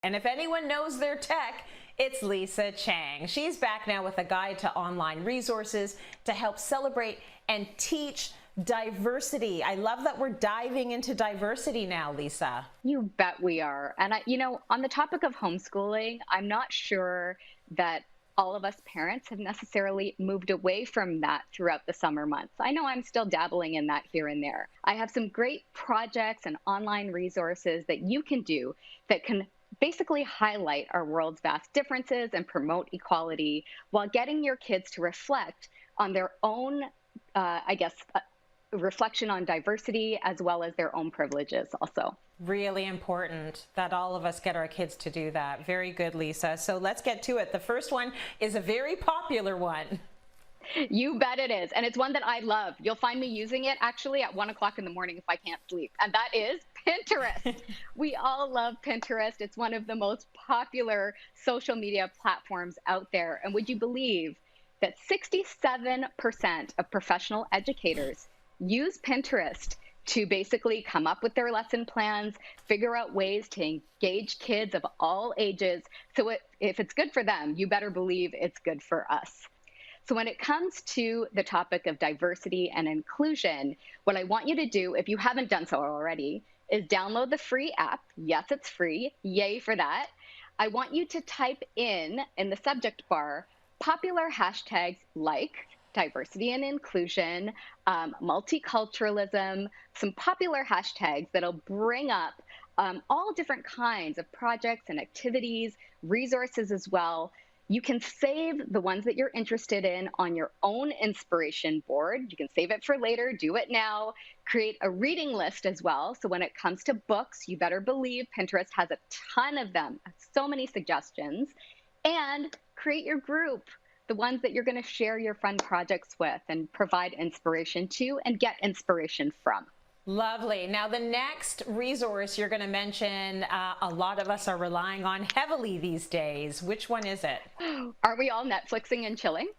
And if anyone knows their tech, it's Lisa Chang. She's back now with a guide to online resources to help celebrate and teach diversity. I love that we're diving into diversity now, Lisa. You bet we are. And on the topic of homeschooling, I'm not sure that all of us parents have necessarily moved away from that throughout the summer months. I know I'm still dabbling in that here and there. I have some great projects and online resources that you can do that can basically highlight our world's vast differences and promote equality while getting your kids to reflect on their own, reflection on diversity as well as their own privileges also. Really important that all of us get our kids to do that. Very good, Lisa. So let's get to it. The first one is a very popular one. You bet it is. And it's one that I love. You'll find me using it actually at 1 o'clock in the morning if I can't sleep. And that is Pinterest. We all love Pinterest. It's one of the most popular social media platforms out there. And would you believe that 67% of professional educators use Pinterest to basically come up with their lesson plans, figure out ways to engage kids of all ages. So if it's good for them, you better believe it's good for us. So when it comes to the topic of diversity and inclusion, what I want you to do, if you haven't done so already, is download the free app. Yes, it's free. Yay for that. I want you to type in the subject bar, popular hashtags like diversity and inclusion, multiculturalism, some popular hashtags that'll bring up all different kinds of projects and activities, resources as well. You can save the ones that you're interested in on your own inspiration board. You can save it for later, do it now. Create a reading list as well. So when it comes to books, you better believe Pinterest has a ton of them, so many suggestions. And create your group, the ones that you're going to share your fun projects with and provide inspiration to and get inspiration from. Lovely. Now, the next resource you're going to mention, a lot of us are relying on heavily these days. Which one is it? Are we all Netflixing and chilling?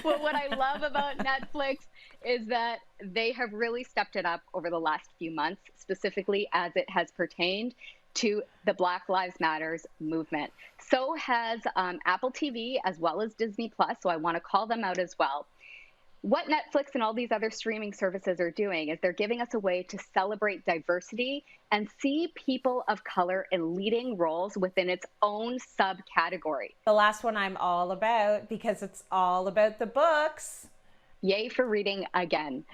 Well, what I love about Netflix is that they have really stepped it up over the last few months, specifically as it has pertained to the Black Lives Matters movement. So has Apple TV as well as Disney Plus, so I want to call them out as well. What Netflix and all these other streaming services are doing is they're giving us a way to celebrate diversity and see people of color in leading roles within its own subcategory. The last one I'm all about because it's all about the books. Yay for reading again.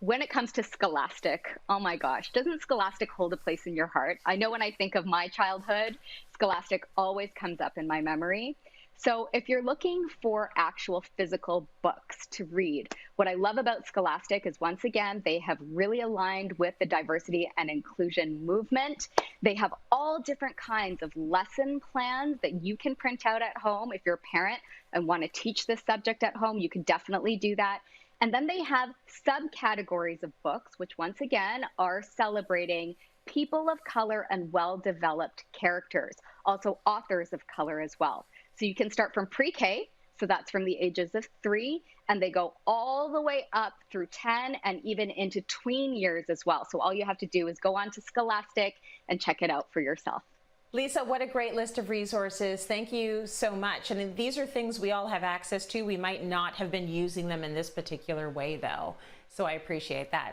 When it comes to Scholastic, oh my gosh, doesn't Scholastic hold a place in your heart? I know when I think of my childhood, Scholastic always comes up in my memory. So if you're looking for actual physical books to read, what I love about Scholastic is, once again, they have really aligned with the diversity and inclusion movement. They have all different kinds of lesson plans that you can print out at home. If you're a parent and want to teach this subject at home, you can definitely do that. And then they have subcategories of books, which once again are celebrating people of color and well-developed characters, also authors of color as well. So you can start from pre-K, so that's from the ages of 3, and they go all the way up through 10 and even into tween years as well. So all you have to do is go on to Scholastic and check it out for yourself. Lisa, what a great list of resources. Thank you so much. And these are things we all have access to. We might not have been using them in this particular way, though. So I appreciate that.